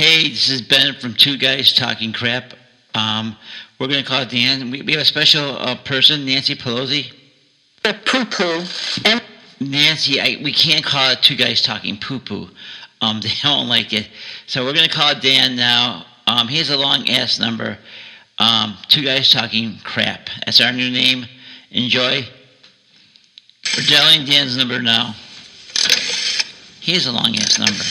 Hey, this is Ben from Two Guys Talking Crap. We're going to call it Dan. We have a special person, Nancy Pelosi. Poo-poo. Nancy, we can't call it Two Guys Talking Poo-poo. They don't like it. So we're going to call it Dan now. He has a long-ass number. Two Guys Talking Crap. That's our new name. Enjoy. We're dialing Dan's number now. He has a long-ass number.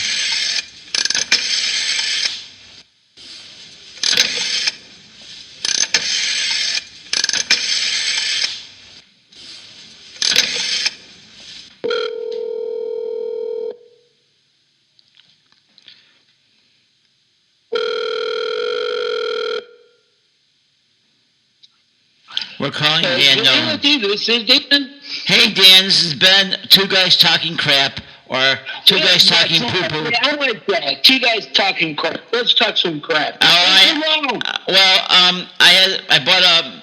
We're calling Dan. No. This is Dan. Hey Dan, this is Ben. Two Guys Talking Crap, or Two Guys Talking Poo-poo. I like that. Two guys talking crap. Let's talk some crap. I bought a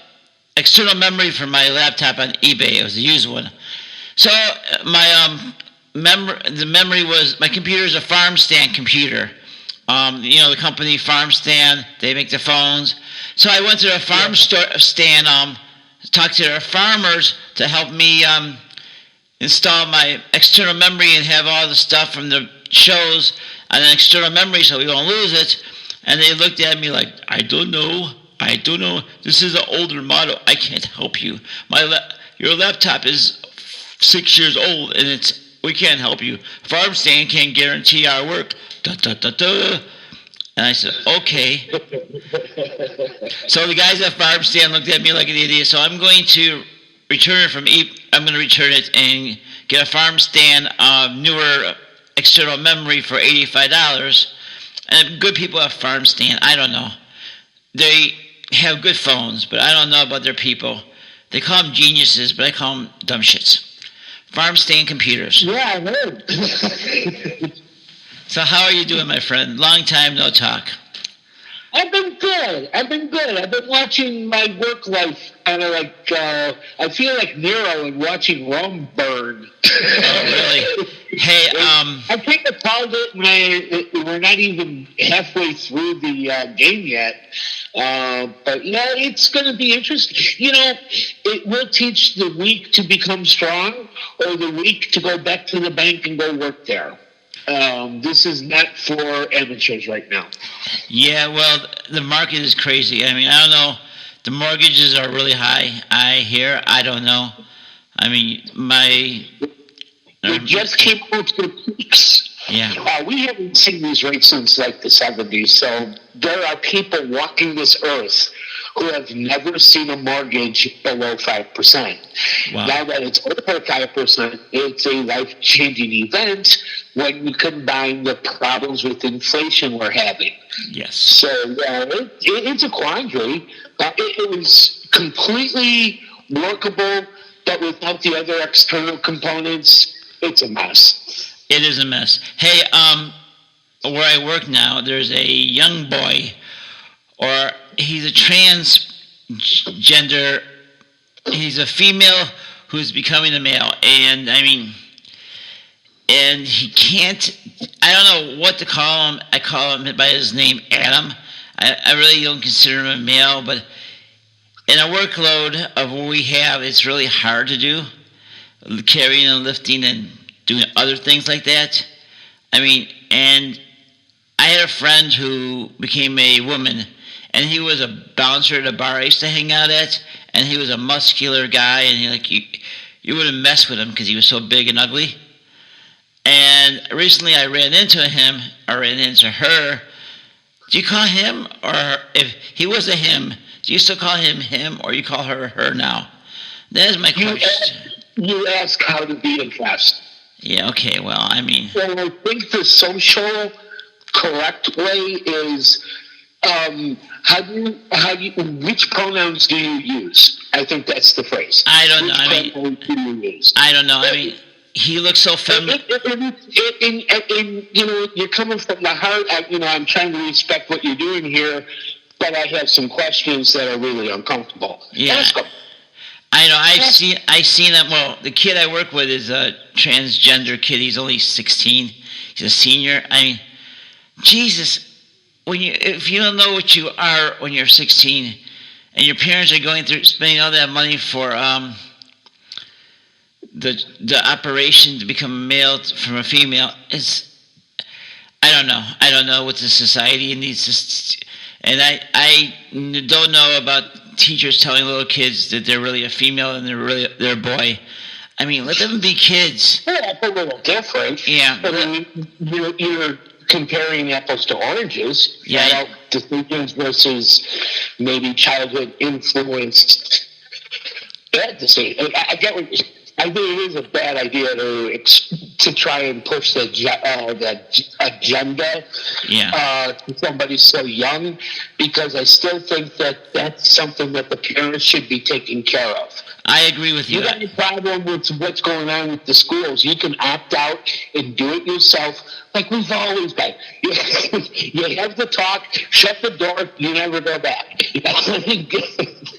external memory for my laptop on eBay. It was a used one. So my the memory was, my computer is a farm stand computer. The company Farm Stand, they make the phones. So I went to a farm stand, talked to their farmers to help me install my external memory and have all the stuff from the shows on an external memory so we won't lose it. And they looked at me like, I don't know. This is an older model. I can't help you. Your laptop is 6 years old and we can't help you. Farm Stand can't guarantee our work. And I said, okay. So the guys at Farm Stand looked at me like an idiot. So I'm going to return it and get a Farm Stand newer external memory for $85. And good people at Farm Stand, I don't know. They have good phones, but I don't know about their people. They call them geniuses, but I call them dumb shits. Farm Stand computers. Yeah, I heard. So how are you doing, my friend? Long time no talk. I've been good. I've been watching my work life kind of like, I feel like Nero and watching Rome burn. Oh, really? Hey, I think I called it when we're not even halfway through the game yet. But yeah, it's going to be interesting. It will teach the weak to become strong or the weak to go back to the bank and go work there. This is not for amateurs right now. Yeah, well, the market is crazy. I mean, I don't know. The mortgages are really high, I hear. I don't know. I mean, we just came out to the peaks. Yeah. We haven't seen these rates since like the 70s. So there are people walking this earth who have never seen a mortgage below 5%. Wow. Now that it's over 5%, it's a life-changing event when you combine the problems with inflation we're having. Yes. So it's a quandary. It was completely workable, but without the other external components, it's a mess. It is a mess. Hey, where I work now, there's a young boy, or he's a transgender. He's a female who's becoming a male, and he can't. I don't know what to call him. I call him by his name, Adam. I really don't consider him a male, but in a workload of what we have, it's really hard to do, carrying and lifting and doing other things like that. And I had a friend who became a woman, and he was a bouncer at a bar I used to hang out at, and he was a muscular guy, and you wouldn't mess with him because he was so big and ugly. And recently I ran into her. Do you call him, or if he was a him, do you still call him, or you call her now? That is my question. You ask how to be addressed. Yeah, okay, well, Well, I think the social correct way is which pronouns do you use? I think that's the phrase. I don't know. I don't know. He looks so feminine. You're coming from the heart. I'm trying to respect what you're doing here, but I have some questions that are really uncomfortable. Yeah. Ask them. I know. I seen that. Well, the kid I work with is a transgender kid. He's only 16. He's a senior. Jesus, if you don't know what you are when you're 16, and your parents are going through spending all that money for the operation to become a male from a female, I don't know. I don't know what the society needs to, and I don't know about teachers telling little kids that they're really a female and they're a boy. I mean, let them be kids. Well, that's a little different. Yeah. I mean, you're comparing apples to oranges. Yeah. Adult decisions versus maybe childhood influenced bad decisions. I get what you're saying. I think it is a bad idea to try and push the agenda to somebody so young, because I still think that that's something that the parents should be taking care of. I agree with you. You got any problem with what's going on with the schools? You can opt out and do it yourself, like we've always done. You have the talk, shut the door, you never go back.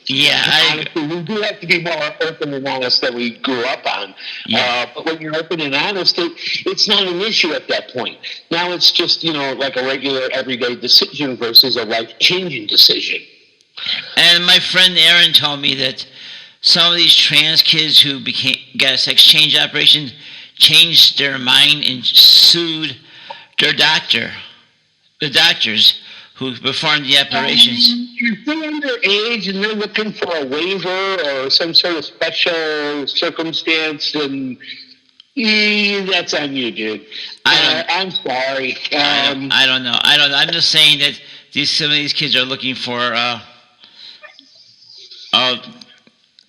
Yeah, honestly, we do have to be more open and honest than we grew up on. Yeah. But when you're open and honest, it's not an issue at that point. Now it's just, like a regular everyday decision versus a life-changing decision. And my friend Aaron told me that some of these trans kids who got a sex change operation changed their mind and sued their the doctors who performed the operations. If they're underage and they're looking for a waiver or some sort of special circumstance, then that's on you, dude. I'm sorry. I don't know. I'm just saying that some of these kids are looking for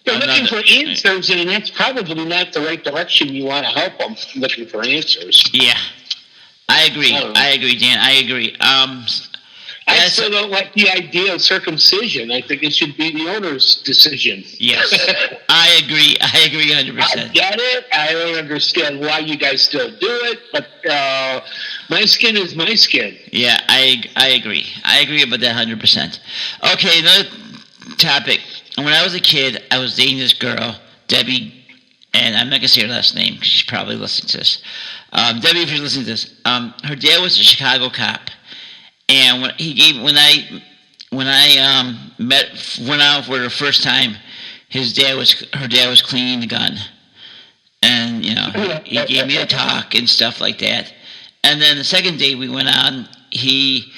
they're looking for answers, and that's probably not the right direction you want to help them, looking for answers. Yeah. I agree, Dan. I agree. I still don't like the idea of circumcision. I think it should be the owner's decision. Yes. I agree 100%. I get it. I don't understand why you guys still do it, but my skin is my skin. Yeah, I agree. I agree about that 100%. Okay, another topic. When I was a kid, I was dating this girl, Debbie, and I'm not going to say her last name because she's probably listening to this. Debbie, if you're listening to this, her dad was a Chicago cop, and when I went out for the first time, her dad was cleaning the gun, and he gave me a talk and stuff like that. And then the second day we went on, he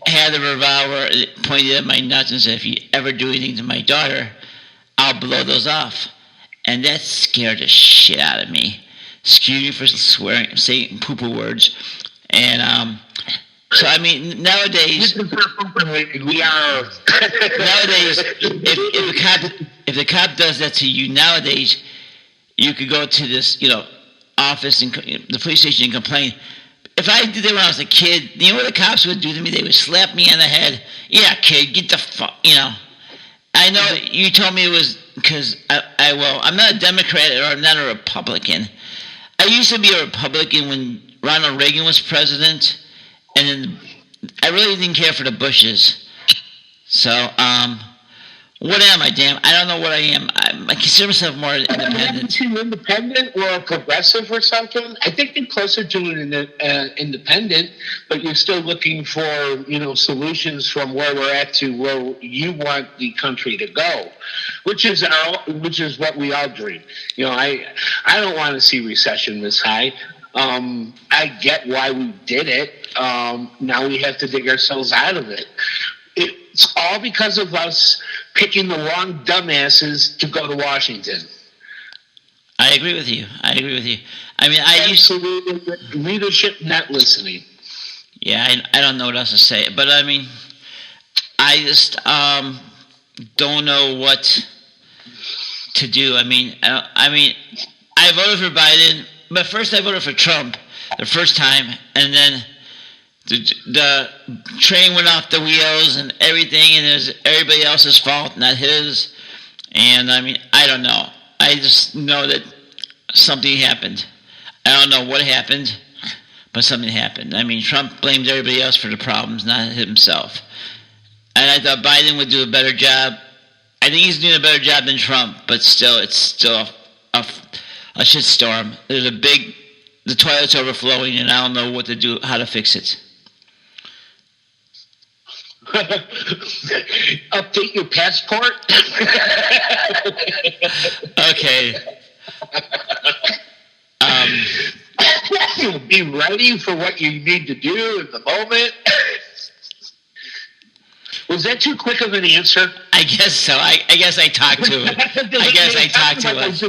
had a revolver pointed at my nuts and said, "If you ever do anything to my daughter, I'll blow those off." And that scared the shit out of me. Excuse me for saying poo-poo words. And so I mean, nowadays, nowadays, if the cop does that to you nowadays, you could go to this office and the police station and complain. If I did that when I was a kid, you know what the cops would do to me? They would slap me on the head. "Yeah, kid, get the fuck," I know you told me it was because I'm not a Democrat or I'm not a Republican. I used to be a Republican when Ronald Reagan was president, and then I really didn't care for the Bushes. So, what am I, damn? I don't know what I am. I consider myself more independent. Independent or a progressive or something? I think you're closer to an independent, but you're still looking for, solutions from where we're at to where you want the country to go, which is what we all dream. I don't want to see recession this high. I get why we did it. Now we have to dig ourselves out of it. It's all because of us picking the wrong dumbasses to go to Washington. I agree with you. I mean, leadership not listening. Yeah, I don't know what else to say, but I mean, I just don't know what to do. I mean, I voted for Biden, but first I voted for Trump the first time, and then the train went off the wheels and everything, and it was everybody else's fault, not his. And I mean, I don't know. I just know that something happened. I don't know what happened, but something happened. I mean, Trump blamed everybody else for the problems, not himself. And I thought Biden would do a better job. I think he's doing a better job than Trump, but still, it's still a shitstorm. The toilet's overflowing, and I don't know what to do, how to fix it. Update your passport. Okay. Be ready for what you need to do in the moment. Was that too quick of an answer? I guess so. I guess I talked too much. I guess I talked too much.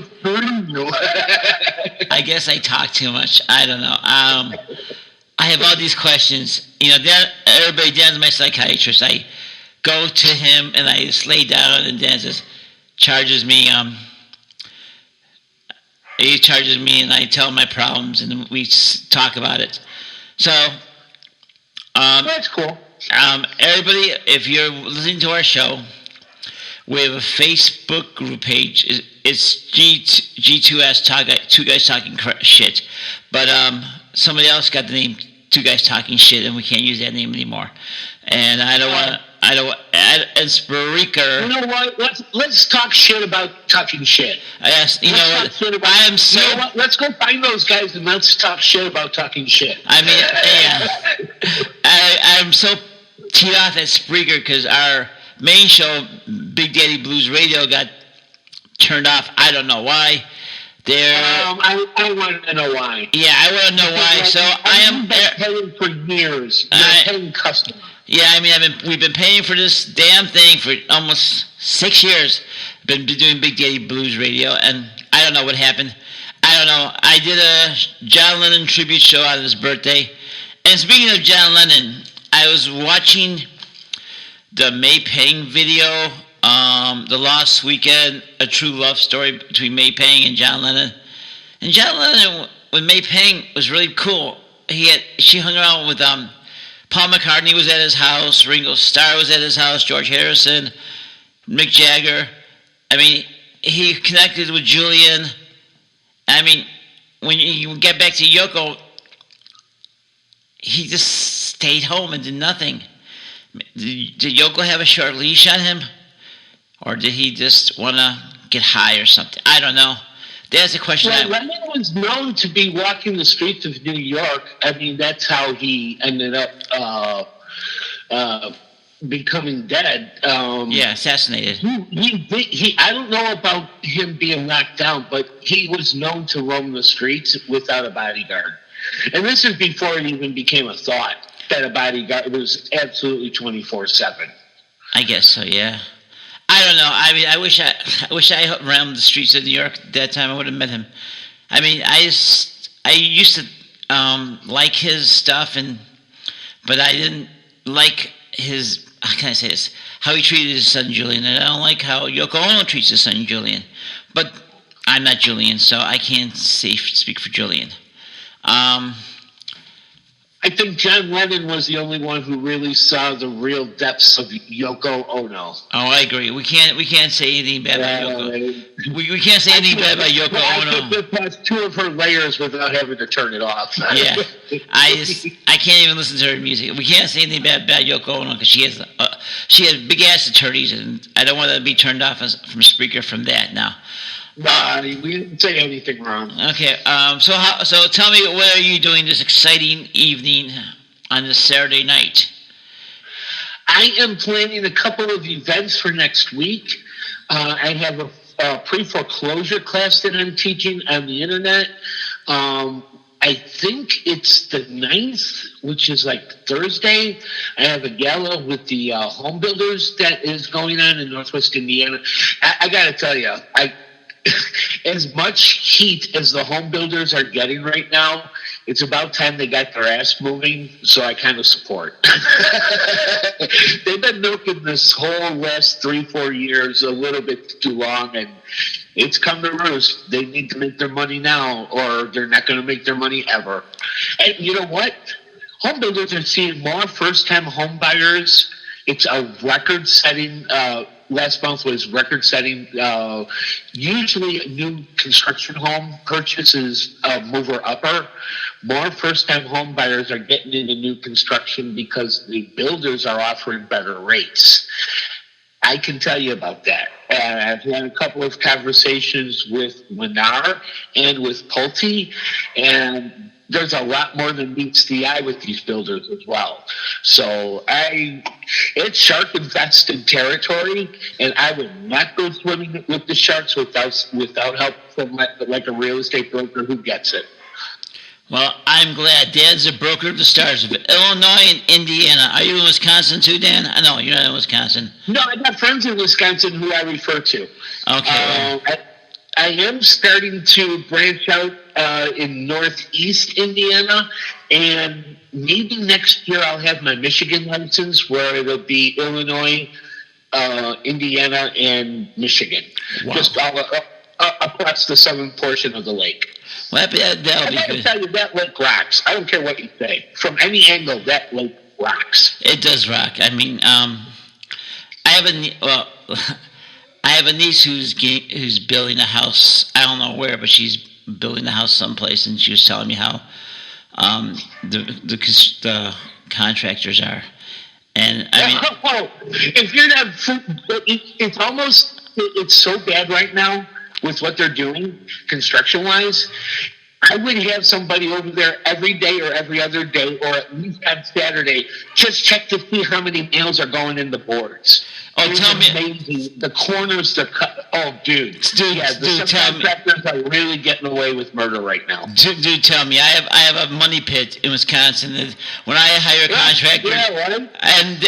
I guess I talk too much. I don't know. I have all these questions. Dan's my psychiatrist. I go to him and I just lay down, and Dan charges me. He charges me, and I tell him my problems, and we talk about it. So, that's cool. Everybody, if you're listening to our show, we have a Facebook group page. It's G2S Two Guys Talking Shit, but somebody else got the name Two Guys Talking Shit, and we can't use that name anymore. And I don't want. And Spreaker. You know what? Let's talk shit about talking shit. Yes, let's go find those guys and let's talk shit about talking shit. I mean, I'm so teed off at Spreaker because our main show, Big Daddy Blues Radio, got turned off. I don't know why. I want to know why. Yeah, I want to know why. So I've been paying for years. Paying customers. Yeah, I mean, we've been paying for this damn thing for almost 6 years. Been doing Big Daddy Blues Radio, and I don't know what happened. I don't know. I did a John Lennon tribute show on his birthday. And speaking of John Lennon, I was watching the May Pang video, The Lost Weekend, A True Love Story between May Pang and John Lennon. And John Lennon with May Pang was really cool. She hung around with Paul McCartney was at his house, Ringo Starr was at his house, George Harrison, Mick Jagger. I mean, he connected with Julian. I mean, when you get back to Yoko, he just stayed home and did nothing. Did Yoko have a short leash on him? Or did he just want to get high or something? I don't know. That's a question. Well, Lennon was known to be walking the streets of New York. I mean, that's how he ended up becoming dead. Assassinated. I don't know about him being knocked down, but he was known to roam the streets without a bodyguard. And this is before it even became a thought that a bodyguard was absolutely 24/7. I guess so, yeah. I don't know. I mean, I wish I roamed the streets of New York at that time. I would have met him. I mean, I used to like his stuff, but I didn't like his. How can I say this? How he treated his son Julian, and I don't like how Yoko Ono treats his son Julian. But I'm not Julian, so I can't speak for Julian. I think John Lennon was the only one who really saw the real depths of Yoko Ono. Oh, I agree. We can't say anything bad about Yoko. We can't say anything bad about Yoko Ono. I could pass 2 of her layers without having to turn it off. Yeah, I can't even listen to her music. We can't say anything bad about Yoko Ono because she has big ass attorneys, and I don't want to be turned off from Spreaker from that now. We didn't say anything wrong. Okay, so tell me, what are you doing this exciting evening on this Saturday night? I am planning a couple of events for next week. I have a pre-foreclosure class that I'm teaching on the internet. I think it's the 9th, which is like Thursday. I have a gala with the home builders that is going on in Northwest Indiana. I got to tell you, as much heat as the home builders are getting right now, it's about time they got their ass moving, so I kind of support. They've been milking this whole last 3-4 years a little bit too long, and it's come to roost. They need to make their money now, or they're not going to make their money ever. And you know what? Home builders are seeing more first-time home buyers. It's a record-setting last month was record-setting. Usually a new construction home purchase is a mover-upper. More first-time home buyers are getting into new construction because the builders are offering better rates. I can tell you about that. I've had a couple of conversations with Menard and with Pulte, and there's a lot more than meets the eye with these builders as well. So it's shark infested territory, and I would not go swimming with the sharks without help from like a real estate broker who gets it. Well, I'm glad. Dad's a broker of the stars of Illinois and Indiana. Are you in Wisconsin too, Dan? I know you're not in Wisconsin. No, I got friends in Wisconsin who I refer to. Okay. I am starting to branch out in northeast Indiana, and maybe next year I'll have my Michigan license, where it'll be Illinois, Indiana, and Michigan. Wow. Just all across the southern portion of the lake. Well, that'll be I good. tell you, that lake rocks. I don't care what you say. From any angle, that lake rocks. It does rock. I mean, I have a niece who's building a house. I don't know where, but she's building a house someplace, and she was telling me how the contractors are. And I mean, if you're not, it's so bad right now with what they're doing construction-wise. I would have somebody over there every day or every other day, or at least on Saturday, just check to see how many nails are going in the boards. Oh, tell me. Amazing. The corners, the cut. Oh, dude. Yeah, the subcontractors are really getting away with murder right now. Dude, tell me. I have a money pit in Wisconsin. When I hire contractors, right? And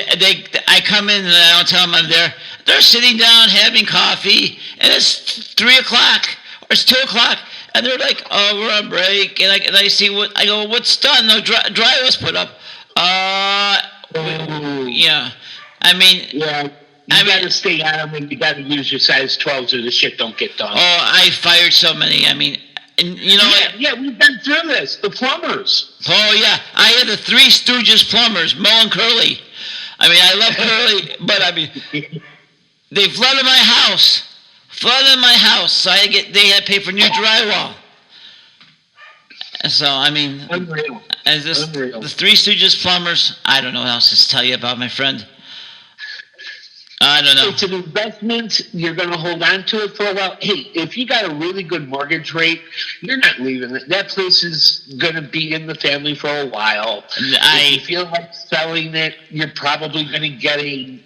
I come in and I don't tell them I'm there. They're sitting down having coffee, and it's 3 o'clock or it's 2 o'clock. And they're like, "Oh, we're on break." And I see what I go. What's done? No, dry was put up. Yeah. I mean, yeah. You got to stay on them, and you got to use your size 12s, or the shit don't get done. Oh, I fired so many. I mean, and you know what? Yeah, we've been through this. The plumbers. Oh yeah, I had the Three Stooges plumbers, Mo and Curly. I mean, I love Curly, but I mean, they flooded my house. So they had to pay for new drywall. So I mean, Unreal. The Three Stooges plumbers. I don't know what else to tell you about, my friend. I don't know. It's an investment. You're going to hold on to it for a while. Hey, if you got a really good mortgage rate, you're not leaving it. That place is going to be in the family for a while. If you feel like selling it, you're probably going to get you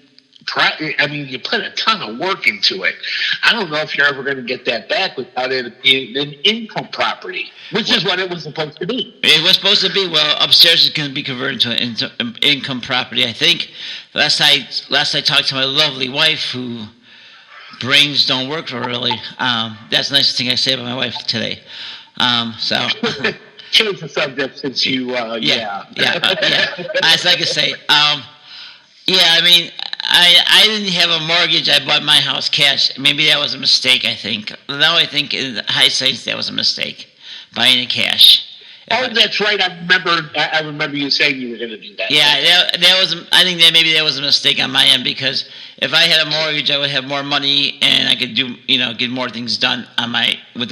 put a ton of work into it. I don't know if you're ever going to get that back without it being an income property, which is what it was supposed to be. It was supposed to be. Well, upstairs is going to be converted to an income property. I think last I talked to my lovely wife, who brains don't work for her really. That's the nicest thing I say about my wife today. So. Change the subject since you. Yeah. As I can say. I mean. I didn't have a mortgage. I bought my house cash. Maybe that was a mistake, I think. Now I think in hindsight that was a mistake, buying it cash. That's right. I remember you saying you were going to do that. Yeah, that was. I think that maybe that was a mistake on my end, because if I had a mortgage, I would have more money and I could do, get more things done on with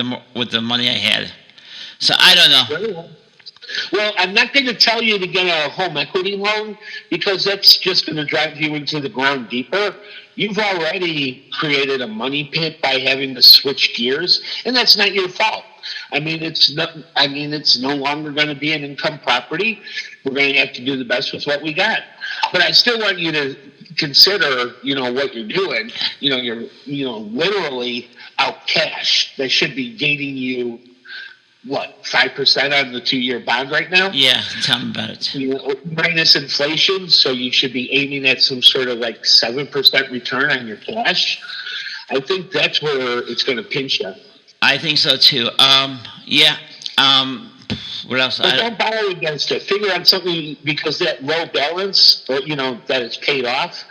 the money I had. So I don't know. Well, I'm not going to tell you to get a home equity loan, because that's just going to drive you into the ground deeper. You've already created a money pit by having to switch gears, and that's not your fault. I mean, it's no longer going to be an income property. We're going to have to do the best with what we got. But I still want you to consider, what you're doing. You're, literally out cash. They should be gating you. What, 5% on the 2-year bond right now? Yeah, tell me about it. Minus inflation, so you should be aiming at some sort of 7% return on your cash. I think that's where it's going to pinch you. I think so too. What else? But don't borrow against it. Figure out something, because that low balance, or that it's paid off,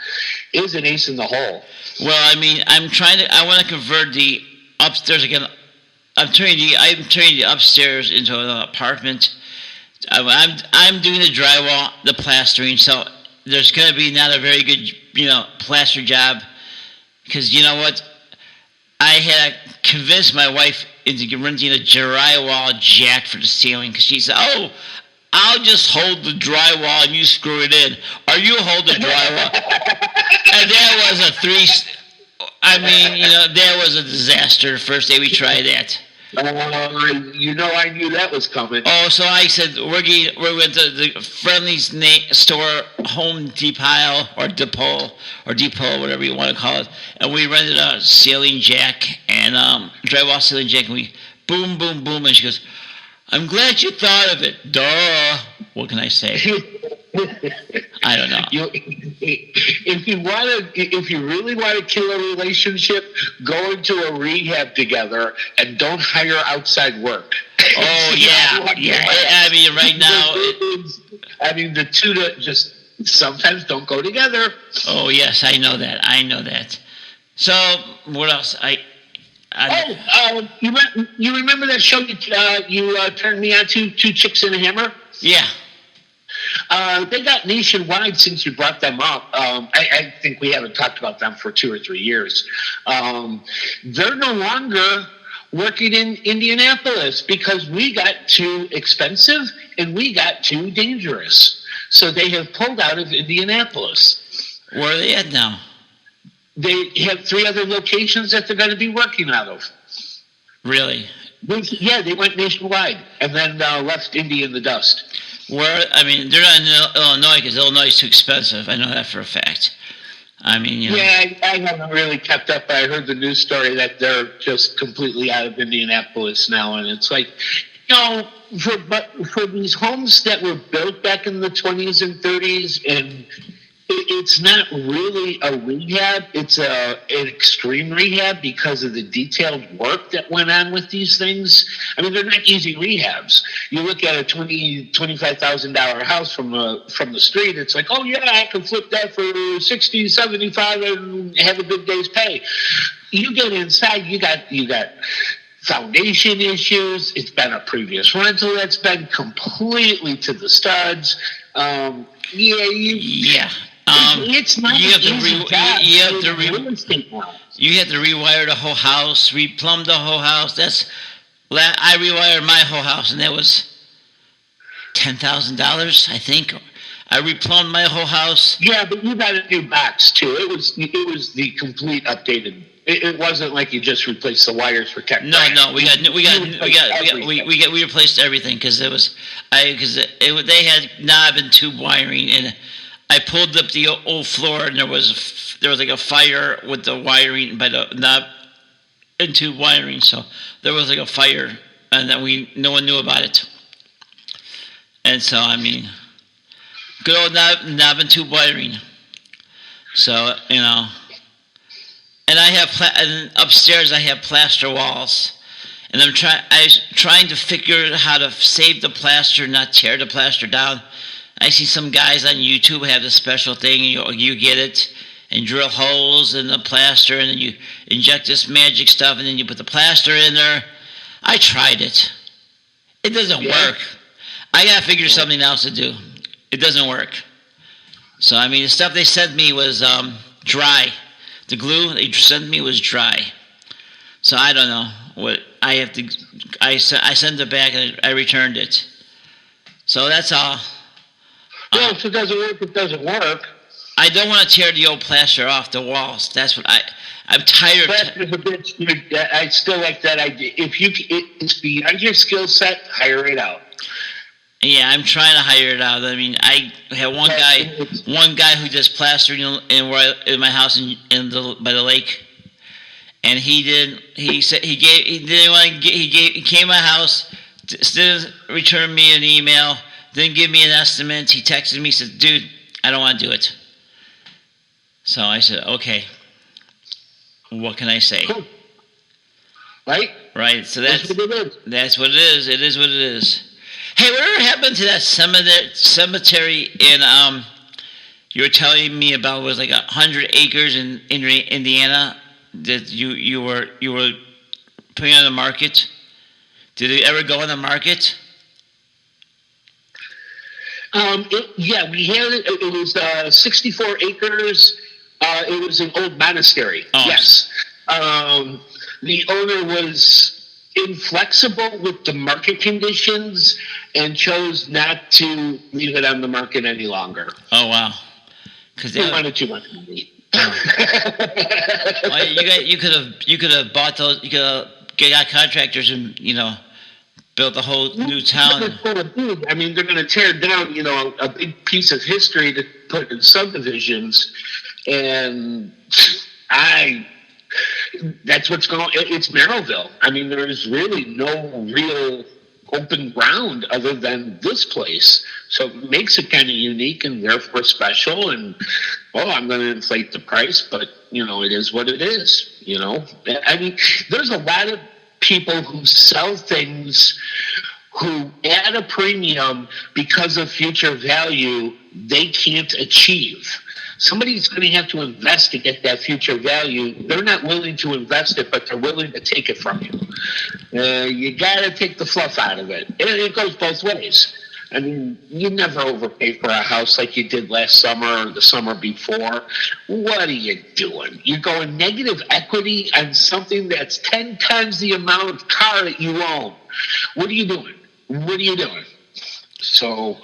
is an ace in the hole. Well, I mean, I want to convert the upstairs again. I'm turning the upstairs into an apartment. I'm doing the drywall, the plastering, so there's going to be not a very good, plaster job, because you know what? I had convinced my wife into renting a drywall jack for the ceiling, because she said, "Oh, I'll just hold the drywall and you screw it in, or you hold the drywall." And that was a three. I mean, that was a disaster. The first day we tried that. I knew that was coming. Oh, so I said we went to the friendly store, Home Depot or Depot, whatever you want to call it, and we rented a ceiling jack and drywall ceiling jack, and we boom, boom, boom, and she goes, "I'm glad you thought of it." Duh. What can I say? I don't know. If you really want to kill a relationship, go into a rehab together and don't hire outside work. Oh yeah. I mean, right now, the two just sometimes don't go together. Oh yes, I know that. So what else? You remember that show you turned me on to, Two Chicks and a Hammer? Yeah. They got nationwide since you brought them up. I think we haven't talked about them for 2 or 3 years. They're no longer working in Indianapolis because we got too expensive and we got too dangerous. So they have pulled out of Indianapolis. Where are they at now? They have 3 other locations that they're going to be working out of. Really? Yeah, they went nationwide and then left Indy in the dust. They're not in Illinois because Illinois is too expensive. I know that for a fact. Yeah, I haven't really kept up. I heard the news story that they're just completely out of Indianapolis now, and it's like, for these homes that were built back in the 20s and 30s, and it's not really a rehab. It's an extreme rehab because of the detailed work that went on with these things. They're not easy rehabs. You look at a $25,000 house from the street. It's like, oh yeah, I can flip that for 60, 75 and have a good day's pay. You get inside, you got foundation issues. It's been a previous rental that's been completely to the studs. It's not you have to rewire the whole house, replumb the whole house. I rewired my whole house, and that was $10,000, I think. I replumbed my whole house. Yeah, but you got a new box too. It was the complete updated. It wasn't like you just replaced the wires for tech. No, we replaced everything because they had knob and tube wiring, and I pulled up the old floor, and there was like a fire with the wiring by the knob and tube wiring. So there was like a fire, and then no one knew about it. And so good old knob and tube wiring. So and I have and upstairs I have plaster walls, and I'm trying to figure out how to save the plaster, not tear the plaster down. I see some guys on YouTube have this special thing, and you get it and drill holes in the plaster, and then you inject this magic stuff, and then you put the plaster in there. I tried it. It doesn't work. I got to figure something else to do. It doesn't work. So, the stuff they sent me was dry. The glue they sent me was dry. So, I don't know what I have to. I sent it back, and I returned it. So, that's all. Well, if it doesn't work, it doesn't work. I don't want to tear the old plaster off the walls. That's what I'm tired of. Plaster's a bit. I still like that idea. If it's beyond your skill set, hire it out. Yeah, I'm trying to hire it out. I have one guy who does plastering in my house by the lake, and he came to my house, didn't return me an email, didn't give me an estimate. He texted me, said, "Dude, I don't want to do it." So I said, "Okay, what can I say?" Cool. Right. So that's what it is. It is what it is. Hey, whatever happened to that cemetery in you were telling me about? It was like 100 acres in Indiana that you were putting on the market. Did it ever go on the market? We had it. It was 64 acres. It was an old monastery. Oh. Yes. The owner was inflexible with the market conditions and chose not to leave it on the market any longer. Oh wow! Because they wanted too much money. Well, you could have bought those. You could have got contractors and built a whole new town. I mean, they're going to tear down, a big piece of history to put in subdivisions, and that's what's going. It's Merrillville. I mean, there is really no real open ground other than this place, so it makes it kind of unique and therefore special. And I'm going to inflate the price, but it is what it is. I mean, there's a lot of people who sell things who add a premium because of future value they can't achieve. Somebody's going to have to invest to get that future value. They're not willing to invest it, but they're willing to take it from you. You got to take the fluff out of it. And it goes both ways. I mean, you never overpay for a house like you did last summer or the summer before. What are you doing? You're going negative equity on something that's 10 times the amount of car that you own. What are you doing? So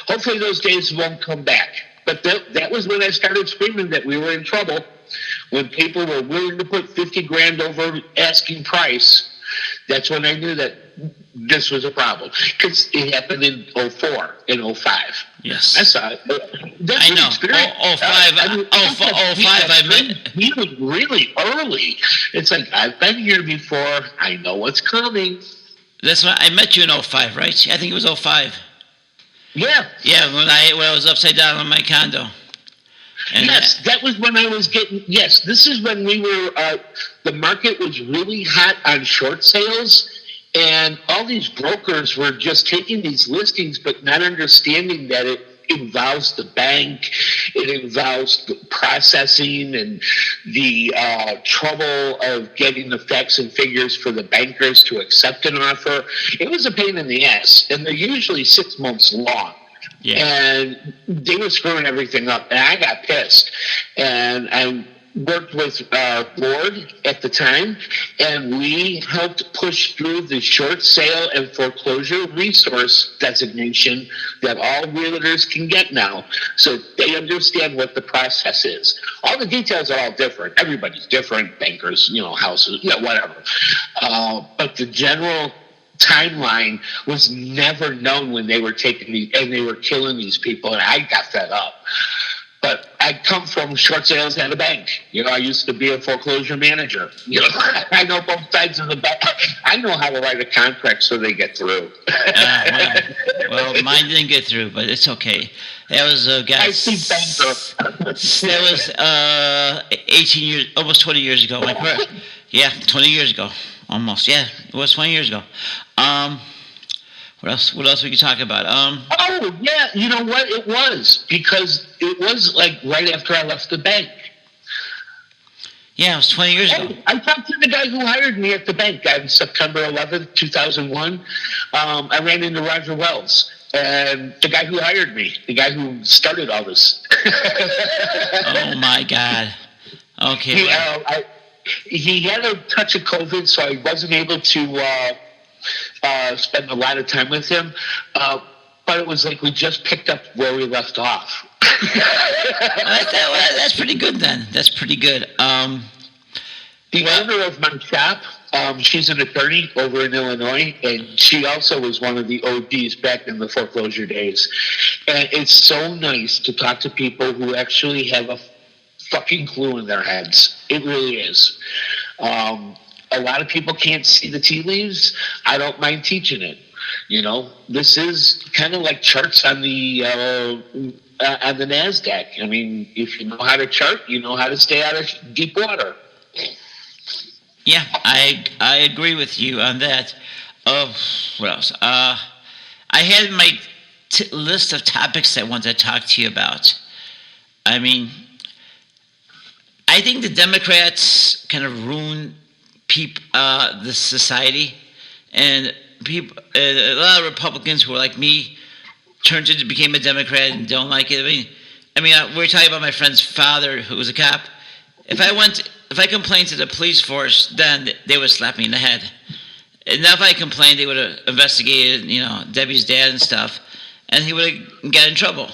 hopefully those days won't come back. But that was when I started screaming that we were in trouble, when people were willing to put 50 grand over asking price. That's when I knew that this was a problem, because it happened in 04 and 05. Yes, I saw it. I know. 05. I meant he was really early. It's like, I've been here before. I know what's coming. That's when I met you in 05, right? I think it was 05. Yeah. Yeah, when I was upside down on my condo. And yes, that was when I was getting. Yes, this is when we were. The market was really hot on short sales, and all these brokers were just taking these listings, but not understanding that it involves the bank, it involves the processing and the trouble of getting the facts and figures for the bankers to accept an offer. It was a pain in the ass, and they're usually 6 months long. Yeah. And they were screwing everything up, and I got pissed. And I worked with our board at the time, and we helped push through the short sale and foreclosure resource designation that all realtors can get now, so they understand what the process is. All the details are all different. Everybody's different, bankers, houses, whatever. But the general timeline was never known when they were taking these, and they were killing these people, and I got fed up. But I come from short sales at a bank. I used to be a foreclosure manager. I know both sides of the bank. I know how to write a contract so they get through. Well, mine didn't get through, but it's okay. That was I see banker. That was 18 years, almost 20 years ago. 20 years ago, almost. Yeah, it was 20 years ago. What else we could talk about? Oh, yeah. You know what? It was. Because it was like right after I left the bank. Yeah, it was 20 years ago. I talked to the guy who hired me at the bank on September 11th, 2001. I ran into Roger Wells. And the guy who hired me, the guy who started all this. Oh, my God. Okay. He had a touch of COVID, so I wasn't able to spend a lot of time with him. But it was like we just picked up where we left off. That's pretty good then. That's pretty good. The owner of my shop, she's an attorney over in Illinois, and she also was one of the OGs back in the foreclosure days. And it's so nice to talk to people who actually have a fucking clue in their heads. It really is. A lot of people can't see the tea leaves. I don't mind teaching it. This is kind of like charts on the NASDAQ. I mean, if you know how to chart, you know how to stay out of deep water. Yeah, I agree with you on that. What else? I had my list of topics I wanted to talk to you about. I mean, I think the Democrats kind of ruin the society, and people, a lot of Republicans who are like me, became a Democrat and don't like it. I mean, we're talking about my friend's father who was a cop. If I complained to the police force, then they would slap me in the head. And now if I complained, they would have investigated, Debbie's dad and stuff, and he would have got in trouble.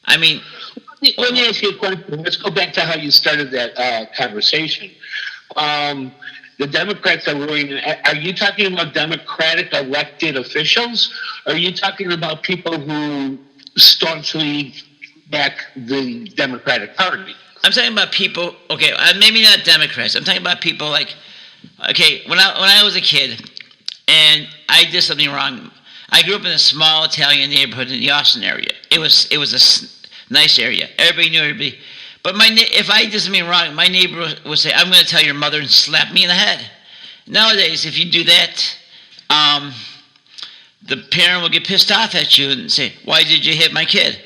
I mean, Let me ask you a question. Let's go back to how you started that conversation. The Democrats are ruling. Are you talking about Democratic elected officials? Or are you talking about people who staunchly back the Democratic Party? I'm talking about people. Okay, maybe not Democrats. I'm talking about people like. Okay, when I was a kid, and I did something wrong. I grew up in a small Italian neighborhood in the Austin area. It was a nice area. Everybody knew everybody. But if I did something wrong, my neighbor would say, "I'm going to tell your mother," and slap me in the head. Nowadays, if you do that, the parent will get pissed off at you and say, "Why did you hit my kid?"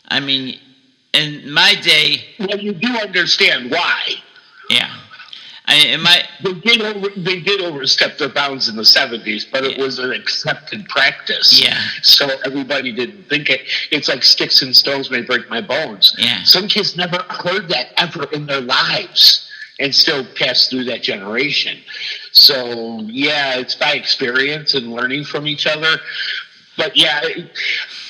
I mean, in my day, well, you do understand why. Yeah. They did overstep their bounds in the 70s, but it was an accepted practice. Yeah. So everybody didn't think it. It's like sticks and stones may break my bones. Yeah. Some kids never heard that ever in their lives and still pass through that generation. So, yeah, it's by experience and learning from each other. But, yeah,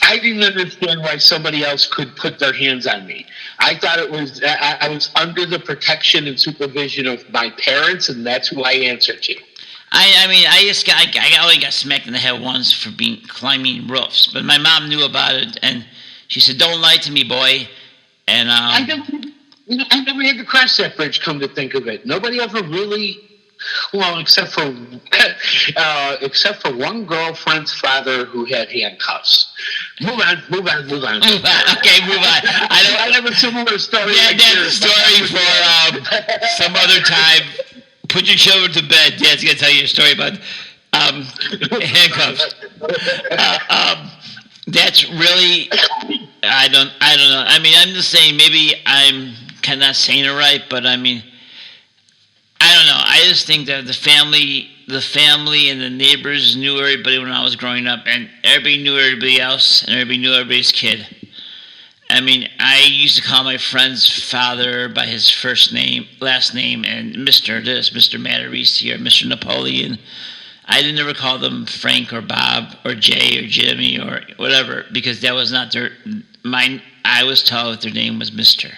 I didn't understand why somebody else could put their hands on me. I thought I was under the protection and supervision of my parents, and that's who I answered to. I only got smacked in the head once for climbing roofs, but my mom knew about it, and she said, "Don't lie to me, boy." And I never had to cross that bridge. Come to think of it, nobody ever really. Well, except for one girlfriend's father who had handcuffs. Move on. Okay, move on. I have a similar story. Yeah, that's a story for some other time. Put your children to bed. Dad's gonna tell you a story about handcuffs. That's really. I don't know. I mean, I'm just saying. Maybe I'm kind of not saying it right, but I mean. I don't know. I just think that the family and the neighbors knew everybody when I was growing up, and everybody knew everybody else, and everybody knew everybody's kid. I mean, I used to call my friend's father by his last name, and Mr. this, Mr. Matarisi, or Mr. Napoleon. I didn't ever call them Frank or Bob or Jay or Jimmy or whatever, because that was not I was told that their name was Mr.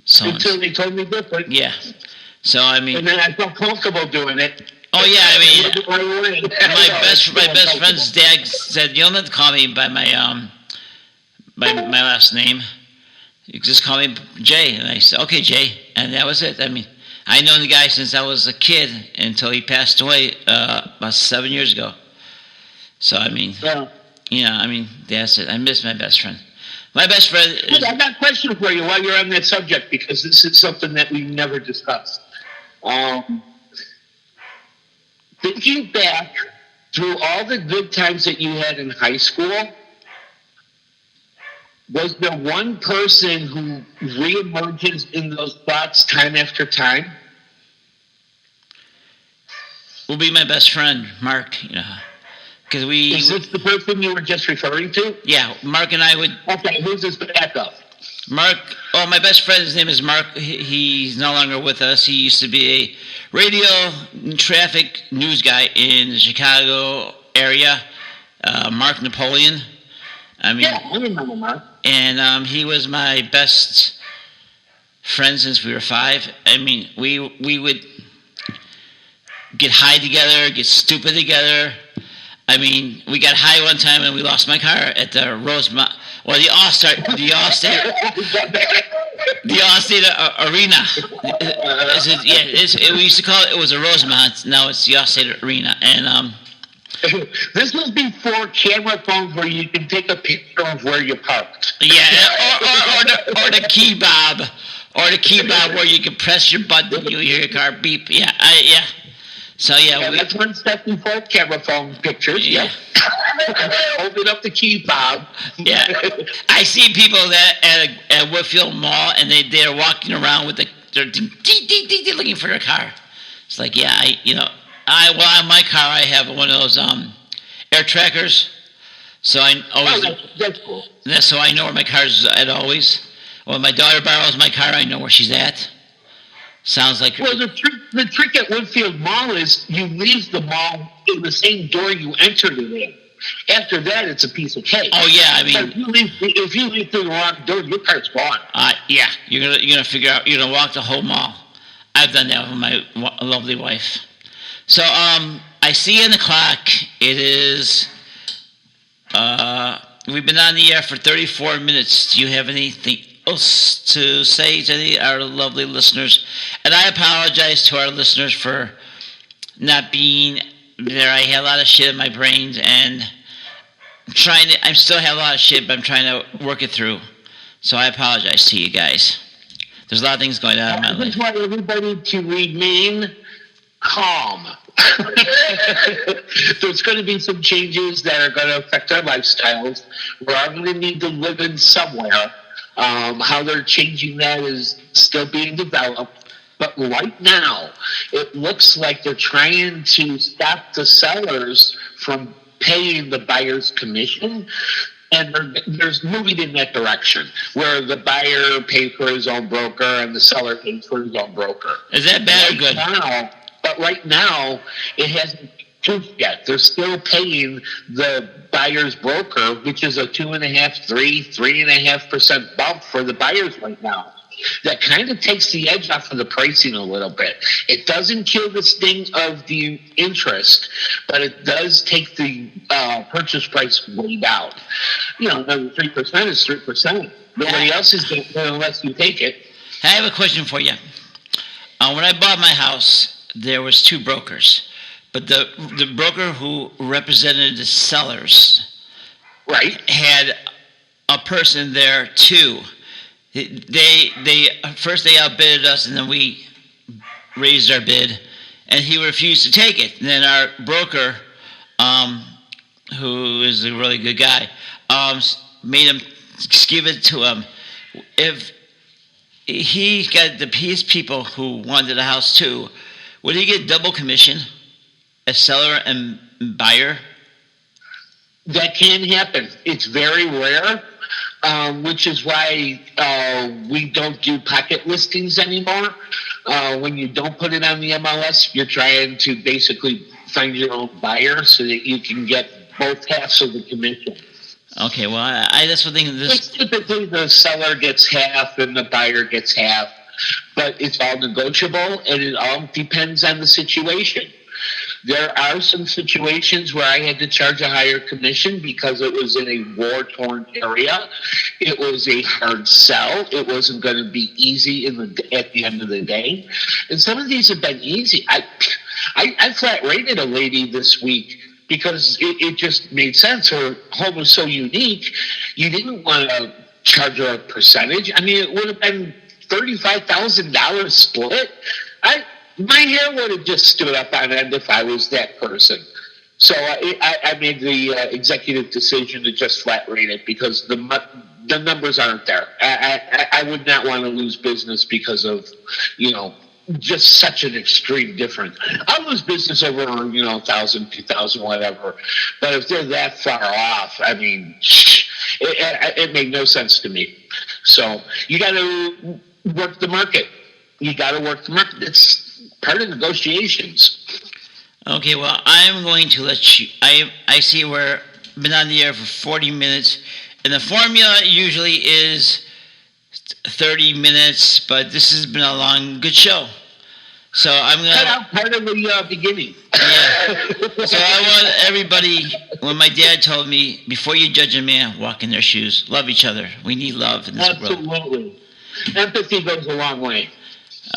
So until they told me different. Yeah. So I mean, and then I felt comfortable doing it. Oh yeah, I mean, my best friend's dad said, "You don't have to call me by my last name. You just call me Jay." And I said, "Okay, Jay," and that was it. I mean, I known the guy since I was a kid until he passed away about 7 years ago. So I mean, that's it. I miss my best friend. My best friend is... I've got a question for you while you're on that subject, because this is something that we never discussed. Thinking back through all the good times that you had in high school, was there one person who reemerges in those thoughts time after time? Will be my best friend, Mark. Because is this the person you were just referring to? Yeah, Mark and I would. Okay, who's his backup? Mark. Oh, my best friend. His name is Mark. He's no longer with us. He used to be a radio traffic news guy in the Chicago area. Mark Napoleon. I remember Mark. And he was my best friend since we were 5. I mean, we would get high together, get stupid together. I mean, we got high one time and we lost my car at the the Allstate Arena. We used to call it was a Rosemont. Now it's the Allstate Arena. And this was before camera phones where you can take a picture of where you parked. Yeah, or the key bob, where you can press your button, you hear your car beep. Yeah. So that's one step before camera phone pictures. Yeah. Holding up the key fob. Yeah. I see people that at Whitfield Mall, and they're walking around with they're looking for their car. It's like, on my car I have one of those air trackers, so I always. That's cool. So I know where my car's at always. When my daughter borrows my car, I know where she's at. Sounds like... Well, the trick at Woodfield Mall is you leave the mall in the same door you entered it in. After that, it's a piece of cake. Oh yeah, I mean, if you leave through the wrong door, your car's gone. Yeah, you're gonna figure out. You're gonna walk the whole mall. I've done that with my lovely wife. So I see in the clock it is. We've been on the air for 34 minutes. Do you have anything else to say to our lovely listeners? And I apologize to our listeners for not being there. I had a lot of shit in my brains, and I still have a lot of shit, but I'm trying to work it through. So I apologize to you guys. There's a lot of things going on in my life. I just want everybody to remain calm. There's going to be some changes that are going to affect our lifestyles. We're all going to need to live in somewhere. How they're changing that is still being developed. But right now, it looks like they're trying to stop the sellers from paying the buyer's commission. And there's moving in that direction, where the buyer pays for his own broker and the seller pays for his own broker. Is that bad or good? But right now, it hasn't proved yet. They're still paying the buyer's broker, which is a 2.5%, 3.5% bump for the buyers right now. That kind of takes the edge off of the pricing a little bit. It doesn't kill the sting of the interest, but it does take the purchase price way down. Another 3% is 3%. Nobody else is going to unless you take it. I have a question for you. When I bought my house, there was 2 brokers, but the broker who represented the sellers, right, had a person there too. They first they outbidded us, and then we raised our bid, and he refused to take it. And then our broker, who is a really good guy, made him give it to him. If he got his people who wanted a house too, would he get double commission as seller and buyer? That can happen. It's very rare, which is why we don't do pocket listings anymore. When you don't put it on the MLS, you're trying to basically find your own buyer so that you can get both halves of the commission. Okay, well, I that's one thing. Typically, the seller gets half and the buyer gets half, but it's all negotiable, and it all depends on the situation. There are some situations where I had to charge a higher commission because it was in a war-torn area. It was a hard sell. It wasn't going to be easy at the end of the day. And some of these have been easy. I flat rated a lady this week because it just made sense. Her home was so unique. You didn't want to charge her a percentage. I mean, it would have been $35,000 split. My hair would have just stood up on end if I was that person. So I made the executive decision to just flat rate it because the numbers aren't there. I would not want to lose business because of, just such an extreme difference. I'll lose business over, 1,000, 2,000, whatever. But if they're that far off, I mean, it made no sense to me. So you got to work the market. It's part of negotiations. Okay, well, I'm going to let you. I see we're been on the air for 40 minutes, and the formula usually is 30 minutes, but this has been a long, good show. So I'm gonna cut out part of the beginning. Yeah. So I want everybody. When my dad told me, before you judge a man, walk in their shoes. Love each other. We need love in this world. Absolutely. Empathy goes a long way.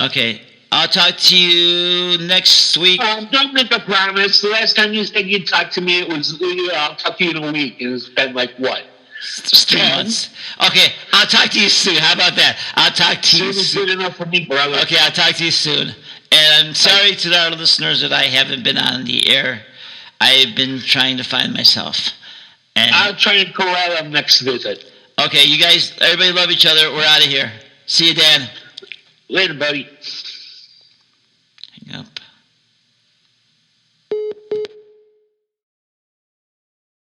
Okay. I'll talk to you next week. Don't make a promise. The last time you said you'd talk to me, it was, I'll talk to you in a week. And it's been like, what? 3 months. Okay, I'll talk to you soon. How about that? I'll talk to you soon. Good enough for me, brother. Okay, I'll talk to you soon. And I'm sorry to our listeners that I haven't been on the air. I've been trying to find myself. And I'll try and corral them next visit. Okay, you guys, everybody love each other. We're out of here. See you, Dan. Later, buddy.